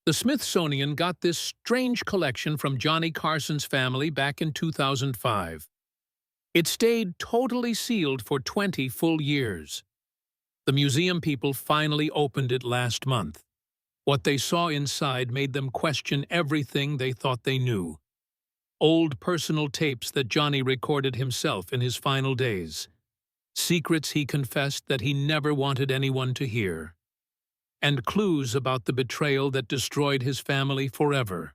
The Smithsonian got this strange collection from Johnny Carson's family back in 2005. It stayed totally sealed for 20 full years. The museum people finally opened it last month. What they saw inside made them question everything they thought they knew. Old personal tapes that Johnny recorded himself in his final days. Secrets he confessed that he never wanted anyone to hear. And clues about the betrayal that destroyed his family forever.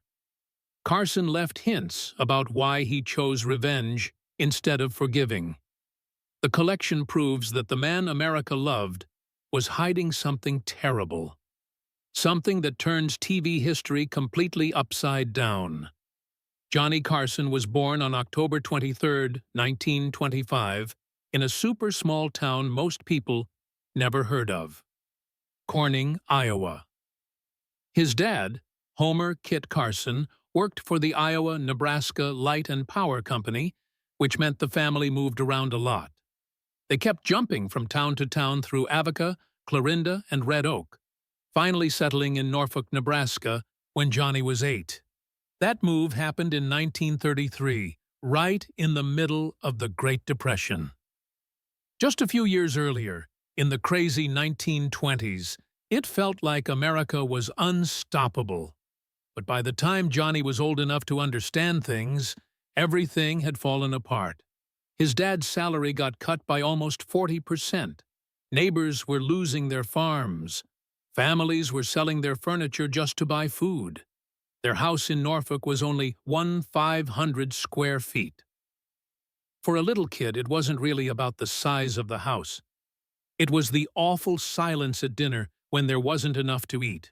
Carson left hints about why he chose revenge instead of forgiving. The collection proves that the man America loved was hiding something terrible. Something that turns TV history completely upside down. Johnny Carson was born on October 23, 1925, in a super small town most people never heard of. Corning, Iowa. His dad, Homer Kit Carson, worked for the Iowa-Nebraska Light and Power Company, which meant the family moved around a lot. They kept jumping from town to town through Avoca, Clarinda, and Red Oak, finally settling in Norfolk, Nebraska, when Johnny was 8. That move happened in 1933, right in the middle of the Great Depression. Just a few years earlier, in the crazy 1920s, it felt like America was unstoppable. But by the time Johnny was old enough to understand things, everything had fallen apart. His dad's salary got cut by almost 40%. Neighbors were losing their farms. Families were selling their furniture just to buy food. Their house in Norfolk was only 1/500 square feet. For a little kid, it wasn't really about the size of the house. It was the awful silence at dinner when there wasn't enough to eat.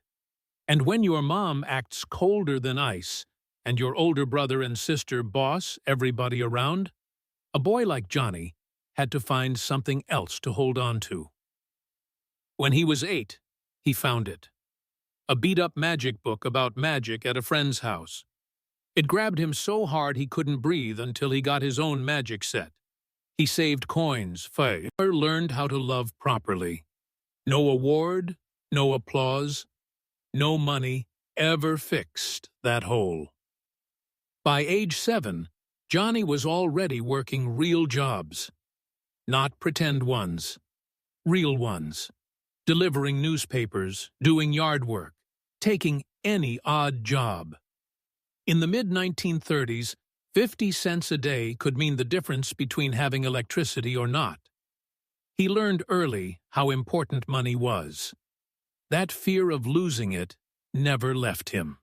And when your mom acts colder than ice, and your older brother and sister boss everybody around, a boy like Johnny had to find something else to hold on to. When he was 8, he found it. A beat-up magic book about magic at a friend's house. It grabbed him so hard he couldn't breathe until he got his own magic set. He saved coins, learned how to love properly. No award, no applause, no money ever fixed that hole. By age 7, Johnny was already working real jobs. Not pretend ones. Real ones. Delivering newspapers, doing yard work, taking any odd job. In the mid-1930s, 50 cents a day could mean the difference between having electricity or not. He learned early how important money was. That fear of losing it never left him.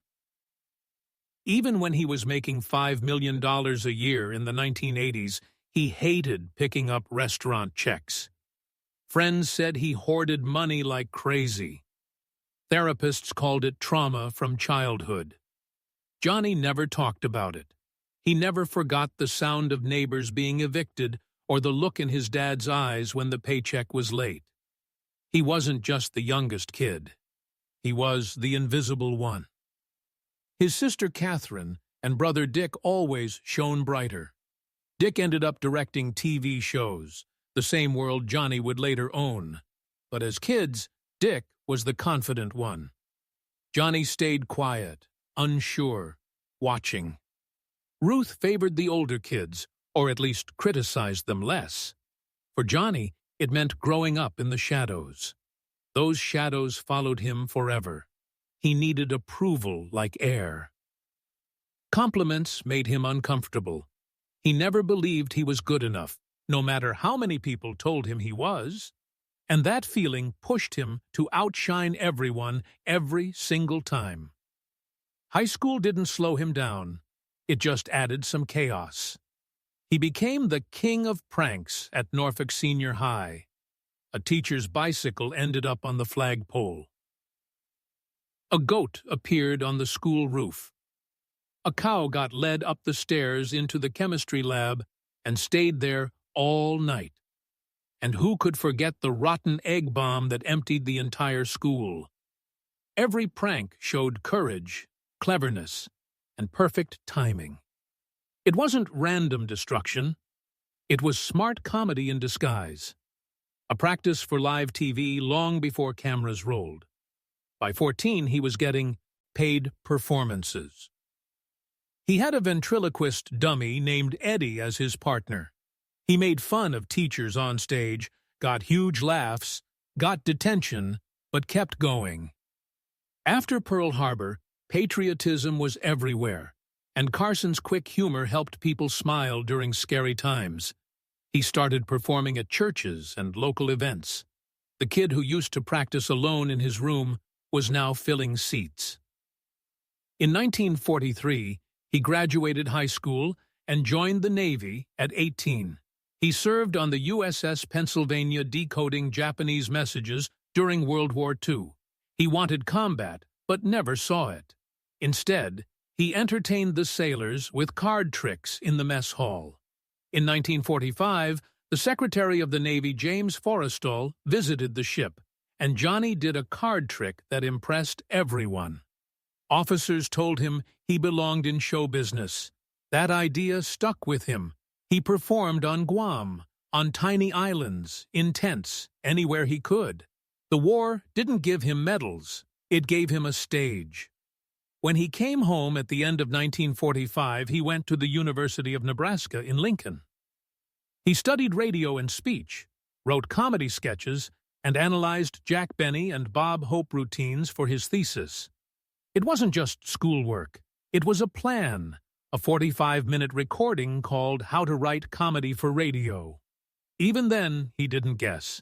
Even when he was making $5 million a year in the 1980s, he hated picking up restaurant checks. Friends said he hoarded money like crazy. Therapists called it trauma from childhood. Johnny never talked about it. He never forgot the sound of neighbors being evicted or the look in his dad's eyes when the paycheck was late. He wasn't just the youngest kid. He was the invisible one. His sister Catherine and brother Dick always shone brighter. Dick ended up directing TV shows, the same world Johnny would later own. But as kids, Dick was the confident one. Johnny stayed quiet, unsure, watching. Ruth favored the older kids, or at least criticized them less. For Johnny, it meant growing up in the shadows. Those shadows followed him forever. He needed approval like air. Compliments made him uncomfortable. He never believed he was good enough, no matter how many people told him he was. And that feeling pushed him to outshine everyone every single time. High school didn't slow him down. It just added some chaos. He became the king of pranks at Norfolk Senior High. A teacher's bicycle ended up on the flagpole. A goat appeared on the school roof. A cow got led up the stairs into the chemistry lab and stayed there all night. And who could forget the rotten egg bomb that emptied the entire school? Every prank showed courage, cleverness, and perfect timing. It wasn't random destruction. It was smart comedy in disguise. A practice for live TV long before cameras rolled. By 14, he was getting paid performances. He had a ventriloquist dummy named Eddie as his partner. He made fun of teachers on stage, got huge laughs, got detention, but kept going. After Pearl Harbor, patriotism was everywhere, and Carson's quick humor helped people smile during scary times. He started performing at churches and local events. The kid who used to practice alone in his room was now filling seats. In 1943, he graduated high school and joined the Navy at 18. He served on the USS Pennsylvania decoding Japanese messages during World War II. He wanted combat, but never saw it. Instead, he entertained the sailors with card tricks in the mess hall. In 1945, the Secretary of the Navy, James Forrestal, visited the ship, and Johnny did a card trick that impressed everyone. Officers told him he belonged in show business. That idea stuck with him. He performed on Guam, on tiny islands, in tents, anywhere he could. The war didn't give him medals, it gave him a stage. When he came home at the end of 1945, he went to the University of Nebraska in Lincoln. He studied radio and speech, wrote comedy sketches, and analyzed Jack Benny and Bob Hope routines for his thesis. It wasn't just schoolwork. It was a plan, a 45-minute recording called How to Write Comedy for Radio. Even then, he didn't guess.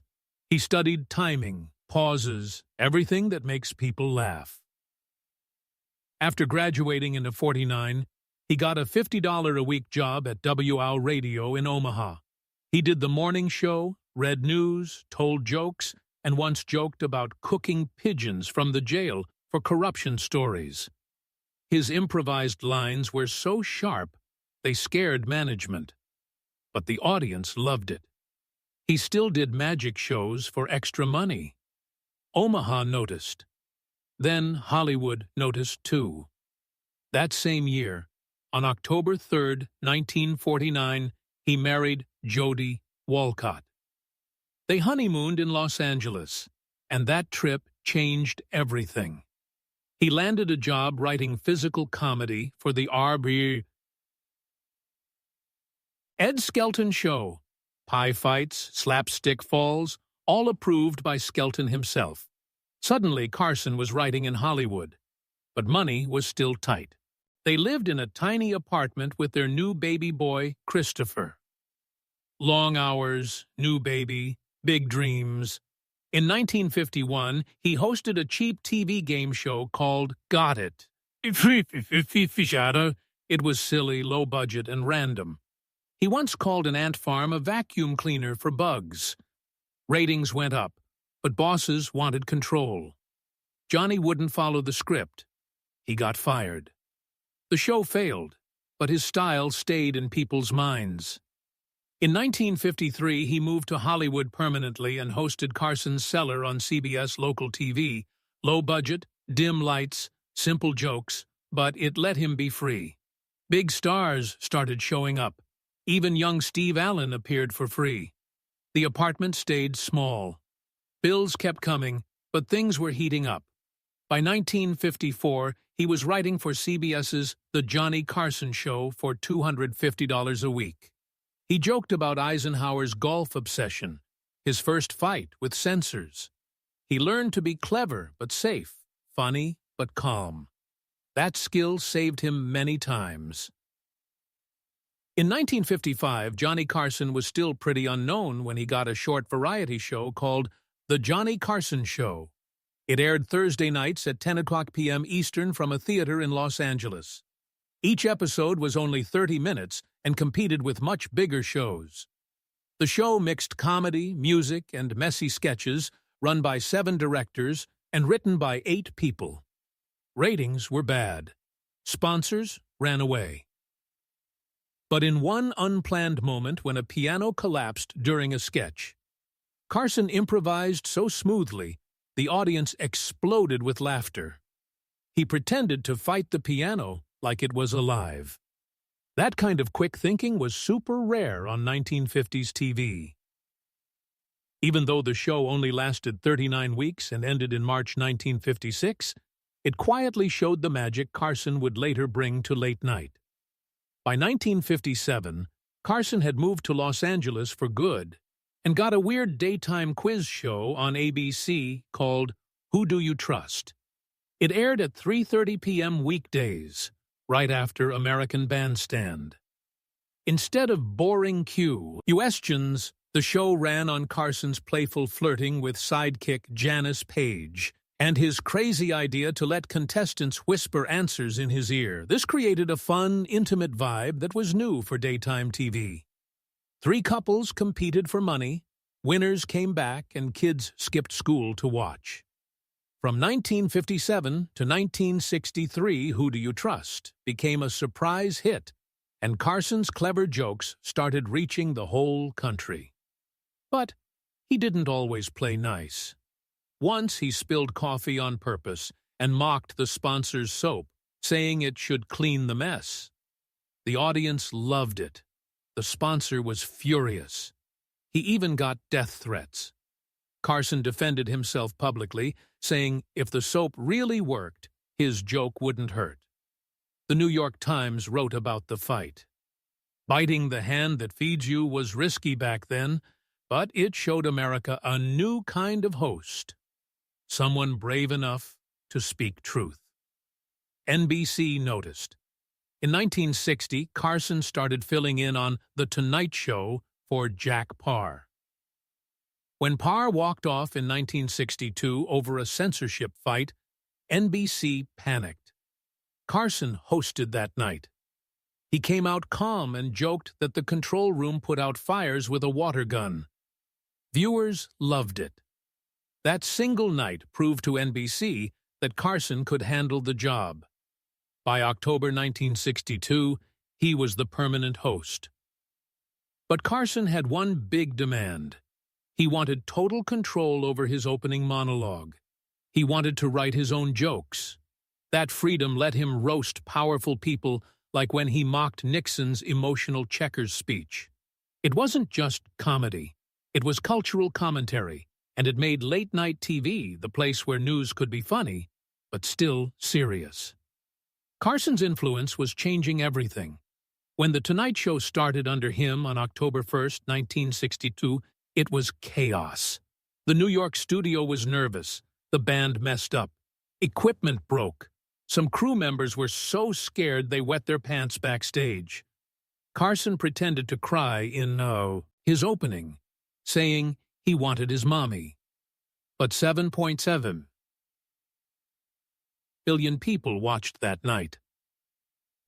He studied timing, pauses, everything that makes people laugh. After graduating in '49, he got a $50-a-week job at WOW Radio in Omaha. He did the morning show, read news, told jokes, and once joked about cooking pigeons from the jail for corruption stories. His improvised lines were so sharp, they scared management. But the audience loved it. He still did magic shows for extra money. Omaha noticed. Then Hollywood noticed too. That same year, on October 3, 1949, he married Jody Walcott. They honeymooned in Los Angeles, and that trip changed everything. He landed a job writing physical comedy for the RB Ed Skelton Show. Pie fights, slapstick falls, all approved by Skelton himself. Suddenly, Carson was writing in Hollywood. But money was still tight. They lived in a tiny apartment with their new baby boy, Christopher. Long hours, new baby, big dreams. In 1951, he hosted a cheap TV game show called Got It. It was silly, low budget, and random. He once called an ant farm a vacuum cleaner for bugs. Ratings went up, but bosses wanted control. Johnny wouldn't follow the script. He got fired. The show failed, but his style stayed in people's minds. In 1953, he moved to Hollywood permanently and hosted Carson's Cellar on CBS local TV. Low budget, dim lights, simple jokes, but it let him be free. Big stars started showing up. Even young Steve Allen appeared for free. The apartment stayed small. Bills kept coming, but things were heating up. By 1954, he was writing for CBS's The Johnny Carson Show for $250 a week. He joked about Eisenhower's golf obsession, his first fight with censors. He learned to be clever but safe, funny but calm. That skill saved him many times. In 1955, Johnny Carson was still pretty unknown when he got a short variety show called The Johnny Carson Show. It aired Thursday nights at 10 o'clock p.m. Eastern from a theater in Los Angeles. Each episode was only 30 minutes and competed with much bigger shows. The show mixed comedy, music, and messy sketches run by 7 directors and written by 8 people. Ratings were bad. Sponsors ran away. But in one unplanned moment when a piano collapsed during a sketch, Carson improvised so smoothly, the audience exploded with laughter. He pretended to fight the piano like it was alive. That kind of quick thinking was super rare on 1950s TV. Even though the show only lasted 39 weeks and ended in March 1956, It quietly showed the magic Carson would later bring to late night. By 1957, Carson had moved to Los Angeles for good and got a weird daytime quiz show on ABC called Who Do You Trust? It aired at 3:30 p.m. weekdays, right after American Bandstand. Instead of boring questions, the show ran on Carson's playful flirting with sidekick Janice Page and his crazy idea to let contestants whisper answers in his ear. This created a fun, intimate vibe that was new for daytime TV. 3 couples competed for money, winners came back, and kids skipped school to watch. From 1957 to 1963, Who Do You Trust? Became a surprise hit, and Carson's clever jokes started reaching the whole country. But he didn't always play nice. Once he spilled coffee on purpose and mocked the sponsor's soap, saying it should clean the mess. The audience loved it. The sponsor was furious. He even got death threats. Carson defended himself publicly, saying if the soap really worked, his joke wouldn't hurt. The New York Times wrote about the fight. Biting the hand that feeds you was risky back then, but it showed America a new kind of host. Someone brave enough to speak truth. NBC noticed. In 1960, Carson started filling in on The Tonight Show for Jack Paar. When Paar walked off in 1962 over a censorship fight, NBC panicked. Carson hosted that night. He came out calm and joked that the control room put out fires with a water gun. Viewers loved it. That single night proved to NBC that Carson could handle the job. By October 1962, he was the permanent host. But Carson had one big demand. He wanted total control over his opening monologue. He wanted to write his own jokes. That freedom let him roast powerful people like when he mocked Nixon's emotional checkers speech. It wasn't just comedy. It was cultural commentary, and it made late-night TV the place where news could be funny, but still serious. Carson's influence was changing everything. When The Tonight Show started under him on October 1st, 1962, it was chaos. The New York studio was nervous. The band messed up. Equipment broke. Some crew members were so scared they wet their pants backstage. Carson pretended to cry in his opening, saying he wanted his mommy. But 7.7 billion people watched that night.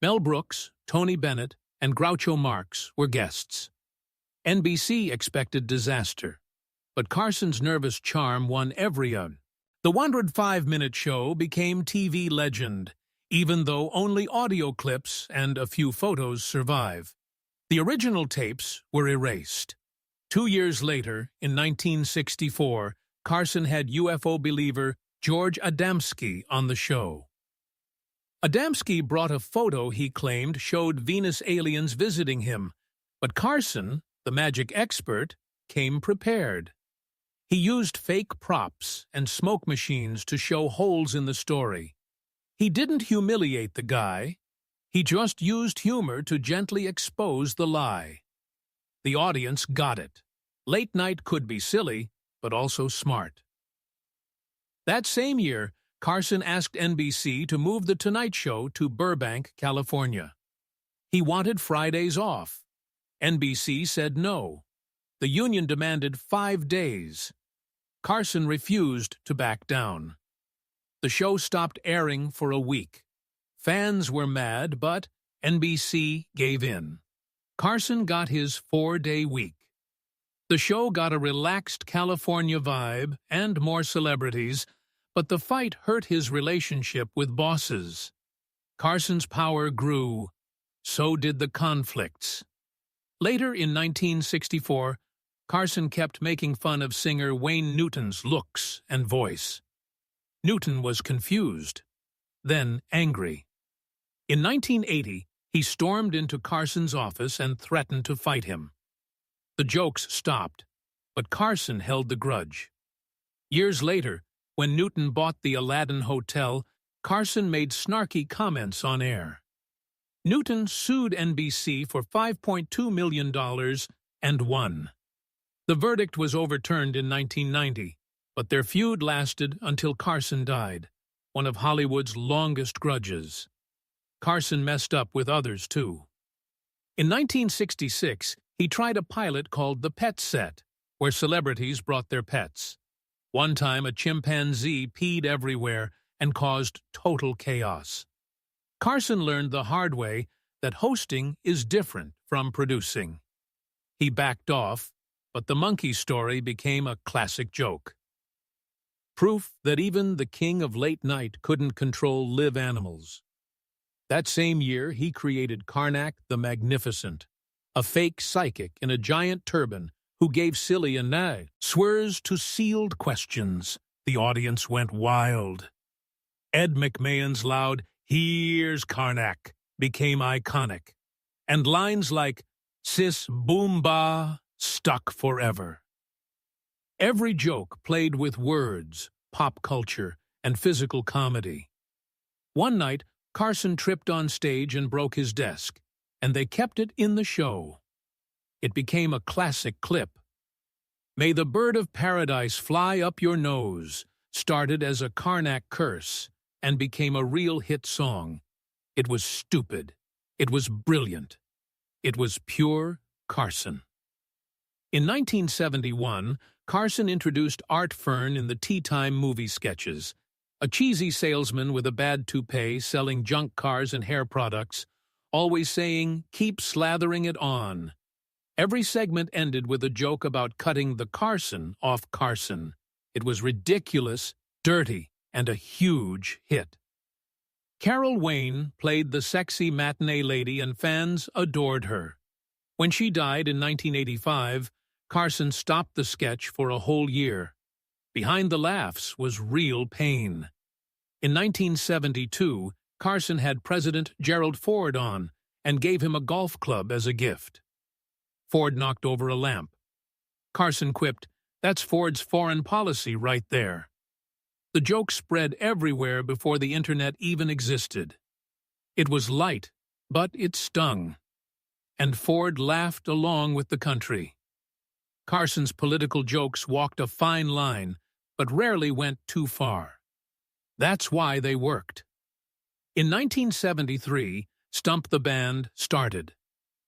Mel Brooks, Tony Bennett, and Groucho Marx were guests. NBC expected disaster, but Carson's nervous charm won every one. The 105-minute show became TV legend, even though only audio clips and a few photos survive. The original tapes were erased. 2 years later, in 1964, Carson had UFO believer George Adamski on the show. Adamski brought a photo he claimed showed Venus aliens visiting him, but Carson, the magic expert, came prepared. He used fake props and smoke machines to show holes in the story. He didn't humiliate the guy. He just used humor to gently expose the lie. The audience got it. Late night could be silly, but also smart. That same year, Carson asked NBC to move The Tonight Show to Burbank, California. He wanted Fridays off. NBC said no. The union demanded 5 days. Carson refused to back down. The show stopped airing for a week. Fans were mad, but NBC gave in. Carson got his 4-day week. The show got a relaxed California vibe and more celebrities, but the fight hurt his relationship with bosses. Carson's power grew. So did the conflicts. Later in 1964, Carson kept making fun of singer Wayne Newton's looks and voice. Newton was confused, then angry. In 1980, he stormed into Carson's office and threatened to fight him. The jokes stopped, but Carson held the grudge. Years later, when Newton bought the Aladdin Hotel, Carson made snarky comments on air. Newton sued NBC for $5.2 million and won. The verdict was overturned in 1990, but their feud lasted until Carson died, one of Hollywood's longest grudges. Carson messed up with others, too. In 1966, he tried a pilot called The Pet Set, where celebrities brought their pets. One time, a chimpanzee peed everywhere and caused total chaos. Carson learned the hard way that hosting is different from producing. He backed off, but the monkey story became a classic joke. Proof that even the king of late night couldn't control live animals. That same year, he created Karnak the Magnificent, a fake psychic in a giant turban who gave silly and swears to sealed questions. The audience went wild. Ed McMahon's loud, "Here's Karnak," became iconic, and lines like, "Sis boom ba," stuck forever. Every joke played with words, pop culture, and physical comedy. One night, Carson tripped on stage and broke his desk, and they kept it in the show. It became a classic clip. "May the bird of paradise fly up your nose" started as a Karnak curse and became a real hit song. It was stupid. It was brilliant. It was pure Carson. In 1971, Carson introduced Art Fern in the Tea Time movie sketches, a cheesy salesman with a bad toupee selling junk cars and hair products, always saying, "Keep slathering it on." Every segment ended with a joke about cutting the Carson off Carson. It was ridiculous, dirty, and a huge hit. Carol Wayne played the sexy matinee lady and fans adored her. When she died in 1985, Carson stopped the sketch for a whole year. Behind the laughs was real pain. In 1972, Carson had President Gerald Ford on and gave him a golf club as a gift. Ford knocked over a lamp. Carson quipped, "That's Ford's foreign policy right there." The joke spread everywhere before the internet even existed. It was light, but it stung. And Ford laughed along with the country. Carson's political jokes walked a fine line, but rarely went too far. That's why they worked. In 1973, Stump the Band started.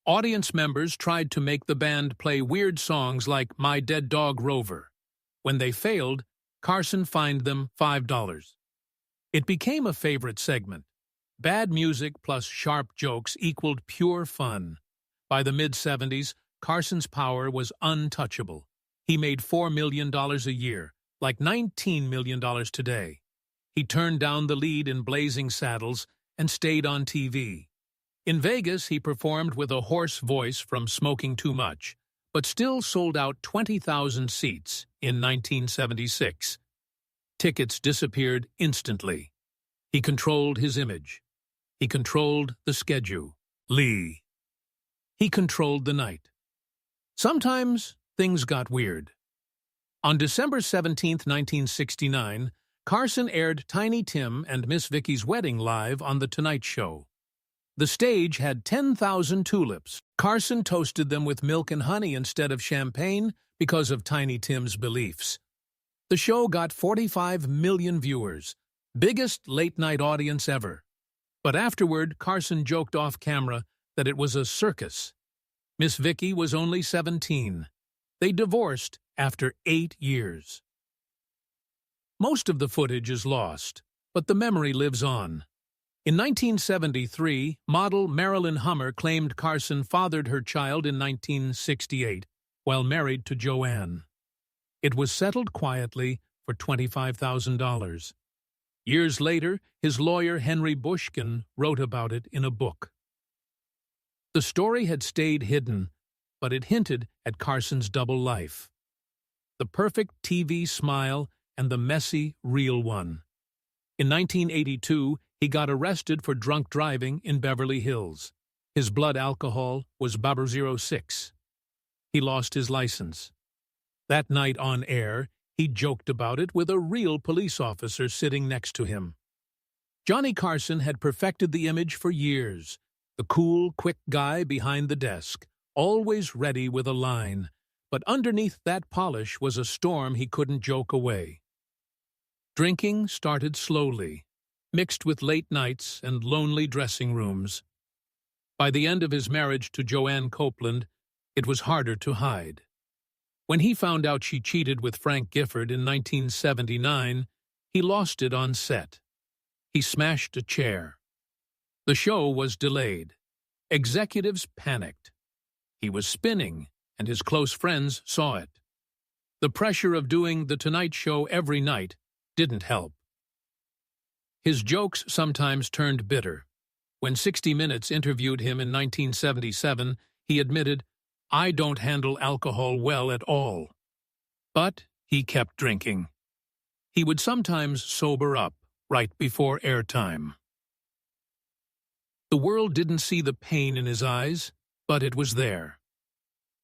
Audience members tried to make the band play weird songs like My Dead Dog Rover. When they failed, Carson fined them $5. It became a favorite segment. Bad music plus sharp jokes equaled pure fun. By the mid-70s, Carson's power was untouchable. He made $4 million a year, like $19 million today. He turned down the lead in Blazing Saddles and stayed on TV. In Vegas, he performed with a hoarse voice from smoking too much, but still sold out 20,000 seats in 1976. Tickets disappeared instantly. He controlled his image. He controlled the schedule. He controlled the night. Sometimes things got weird. On December 17, 1969, Carson aired Tiny Tim and Miss Vicky's wedding live on The Tonight Show. The stage had 10,000 tulips. Carson toasted them with milk and honey instead of champagne because of Tiny Tim's beliefs. The show got 45 million viewers, biggest late-night audience ever. But afterward, Carson joked off camera that it was a circus. Miss Vicky was only 17. They divorced after 8 years. Most of the footage is lost, but the memory lives on. In 1973, model Marilyn Hummer claimed Carson fathered her child in 1968 while married to Joanne. It was settled quietly for $25,000. Years later, his lawyer Henry Bushkin wrote about it in a book. The story had stayed hidden, but it hinted at Carson's double life. The perfect TV smile and the messy, real one. In 1982, he got arrested for drunk driving in Beverly Hills. His blood alcohol was Baba06. He lost his license. That night on air, he joked about it with a real police officer sitting next to him. Johnny Carson had perfected the image for years, the cool, quick guy behind the desk, always ready with a line. But underneath that polish was a storm he couldn't joke away. Drinking started slowly, mixed with late nights and lonely dressing rooms. By the end of his marriage to Joanne Copeland, it was harder to hide. When he found out she cheated with Frank Gifford in 1979, he lost it on set. He smashed a chair. The show was delayed. Executives panicked. He was spinning, and his close friends saw it. The pressure of doing The Tonight Show every night didn't help. His jokes sometimes turned bitter. When 60 Minutes interviewed him in 1977, he admitted, "I don't handle alcohol well at all." But he kept drinking. He would sometimes sober up right before airtime. The world didn't see the pain in his eyes, but it was there.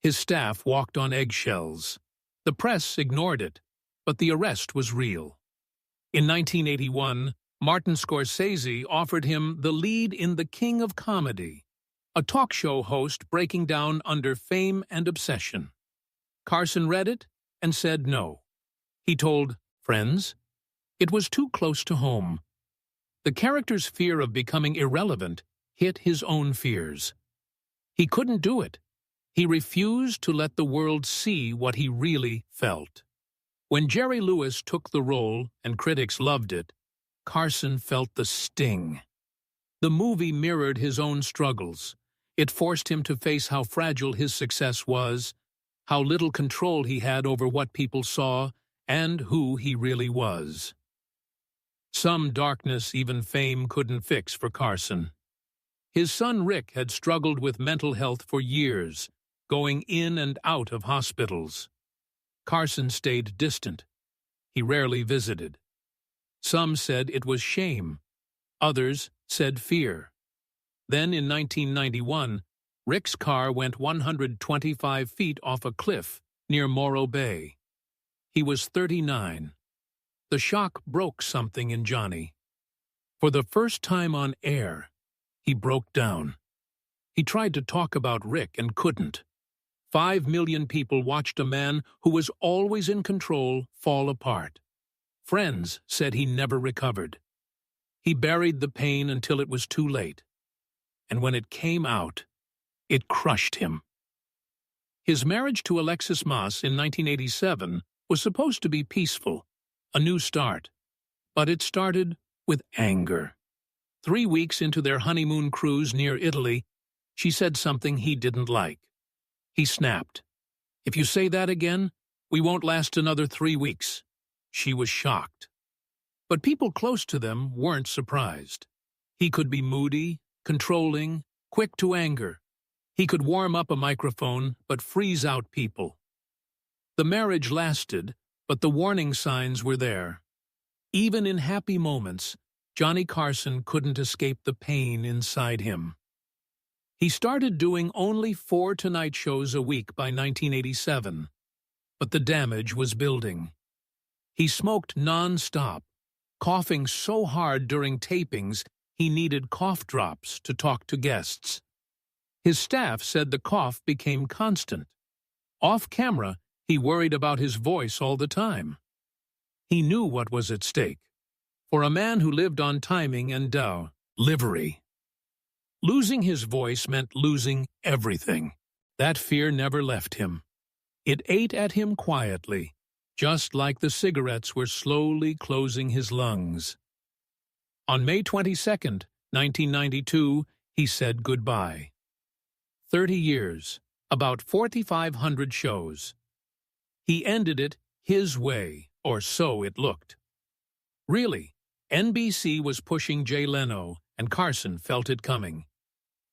His staff walked on eggshells. The press ignored it, but the arrest was real. In 1981, Martin Scorsese offered him the lead in The King of Comedy, a talk show host breaking down under fame and obsession. Carson read it and said no. He told friends it was too close to home. The character's fear of becoming irrelevant hit his own fears. He couldn't do it. He refused to let the world see what he really felt. When Jerry Lewis took the role and critics loved it, Carson felt the sting. The movie mirrored his own struggles. It forced him to face how fragile his success was, how little control he had over what people saw, and who he really was. Some darkness even fame couldn't fix for Carson. His son Rick had struggled with mental health for years, going in and out of hospitals. Carson stayed distant. He rarely visited. Some said it was shame. Others said fear. Then in 1991, Rick's car went 125 feet off a cliff near Morro Bay. He was 39. The shock broke something in Johnny. For the first time on air, he broke down. He tried to talk about Rick and couldn't. 5 million people watched a man who was always in control fall apart. Friends said he never recovered. He buried the pain until it was too late. And when it came out, it crushed him. His marriage to Alexis Moss in 1987 was supposed to be peaceful, a new start. But it started with anger. 3 weeks into their honeymoon cruise near Italy, she said something he didn't like. He snapped. "If you say that again, we won't last another 3 weeks." She was shocked. But people close to them weren't surprised. He could be moody, controlling, quick to anger. He could warm up a microphone but freeze out people. The marriage lasted, but the warning signs were there. Even in happy moments, Johnny Carson couldn't escape the pain inside him. He started doing only 4 Tonight Shows a week by 1987, but the damage was building. He smoked non-stop, coughing so hard during tapings he needed cough drops to talk to guests. His staff said the cough became constant. Off camera, he worried about his voice all the time. He knew what was at stake. For a man who lived on timing and livery. Losing his voice meant losing everything. That fear never left him. It ate at him quietly, just like the cigarettes were slowly closing his lungs. On May 22, 1992, he said goodbye. 30 years, about 4,500 shows. He ended it his way, or so it looked. Really, NBC was pushing Jay Leno, and Carson felt it coming.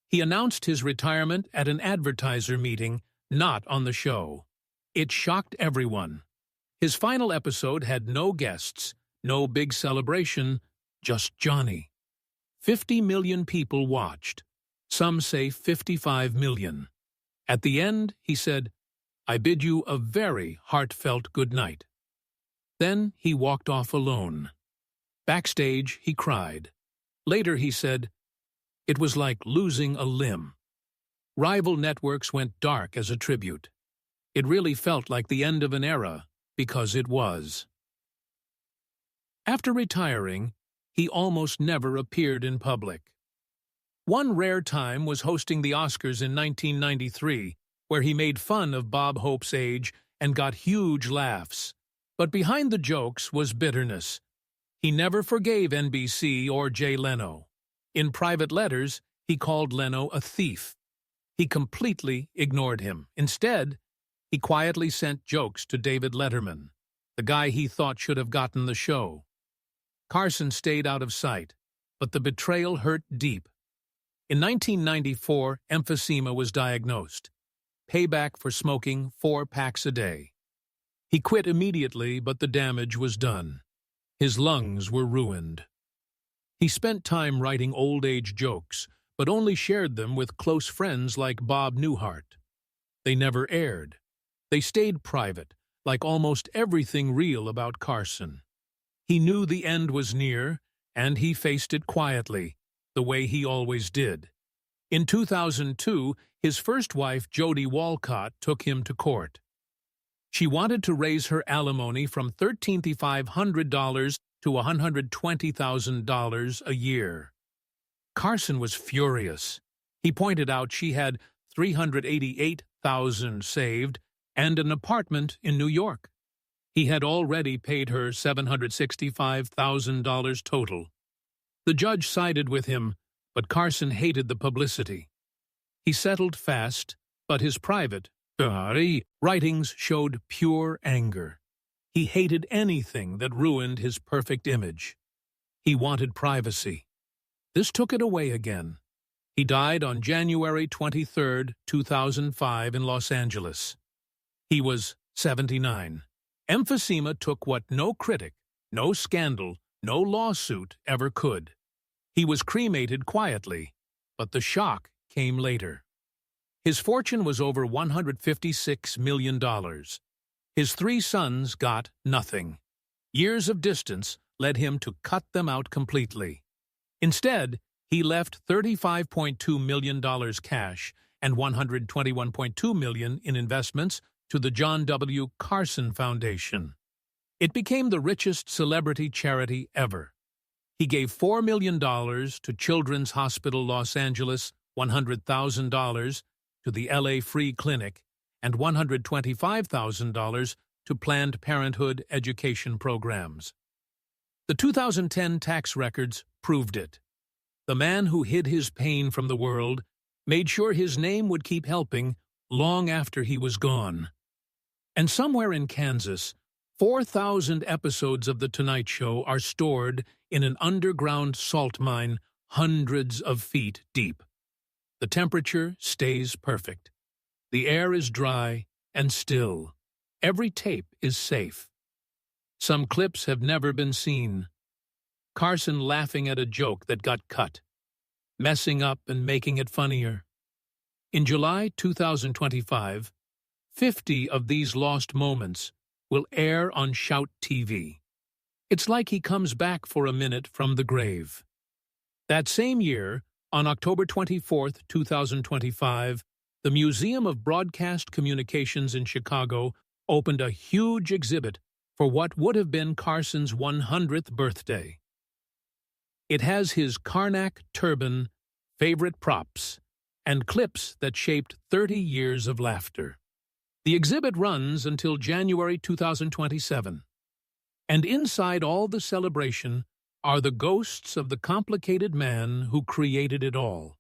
He announced his retirement at an advertiser meeting, not on the show. It shocked everyone. His final episode had no guests, no big celebration, just Johnny. 50 million people watched. Some say 55 million. At the end, he said, "I bid you a very heartfelt good night." Then he walked off alone. Backstage, he cried. Later he said, "It was like losing a limb." Rival networks went dark as a tribute. It really felt like the end of an era, because it was. After retiring, he almost never appeared in public. One rare time was hosting the Oscars in 1993, where he made fun of Bob Hope's age and got huge laughs. But behind the jokes was bitterness. He never forgave NBC or Jay Leno. In private letters, he called Leno a thief. He completely ignored him. Instead, he quietly sent jokes to David Letterman, the guy he thought should have gotten the show. Carson stayed out of sight, but the betrayal hurt deep. In 1994, emphysema was diagnosed. Payback for smoking 4 packs a day. He quit immediately, but the damage was done. His lungs were ruined. He spent time writing old-age jokes, but only shared them with close friends like Bob Newhart. They never aired. They stayed private, like almost everything real about Carson. He knew the end was near, and he faced it quietly, the way he always did. In 2002, his first wife, Jody Walcott, took him to court. She wanted to raise her alimony from $13,500 to $120,000 a year. Carson was furious. He pointed out she had $388,000 saved and an apartment in New York. He had already paid her $765,000 total. The judge sided with him, but Carson hated the publicity. He settled fast, but his private writings showed pure anger. He hated anything that ruined his perfect image. He wanted privacy. This took it away again. He died on January 23, 2005 in Los Angeles. He was 79. Emphysema took what no critic, no scandal, no lawsuit ever could. He was cremated quietly, but the shock came later. His fortune was over $156 million. His 3 sons got nothing. Years of distance led him to cut them out completely. Instead, he left $35.2 million cash and $121.2 million in investments to the John W. Carson Foundation. It became the richest celebrity charity ever. He gave $4 million to Children's Hospital Los Angeles, $100,000 to the LA Free Clinic, and $125,000 to Planned Parenthood education programs. The 2010 tax records proved it. The man who hid his pain from the world made sure his name would keep helping long after he was gone. And somewhere in Kansas, 4,000 episodes of The Tonight Show are stored in an underground salt mine hundreds of feet deep. The temperature stays perfect. The air is dry and still. Every tape is safe. Some clips have never been seen. Carson laughing at a joke that got cut, messing up and making it funnier. In July 2025, 50 of these lost moments will air on Shout TV. It's like he comes back for a minute from the grave. That same year, on October 24, 2025, the Museum of Broadcast Communications in Chicago opened a huge exhibit for what would have been Carson's 100th birthday. It has his Karnak turban, favorite props, and clips that shaped 30 years of laughter. The exhibit runs until January 2027. And inside all the celebration are the ghosts of the complicated man who created it all.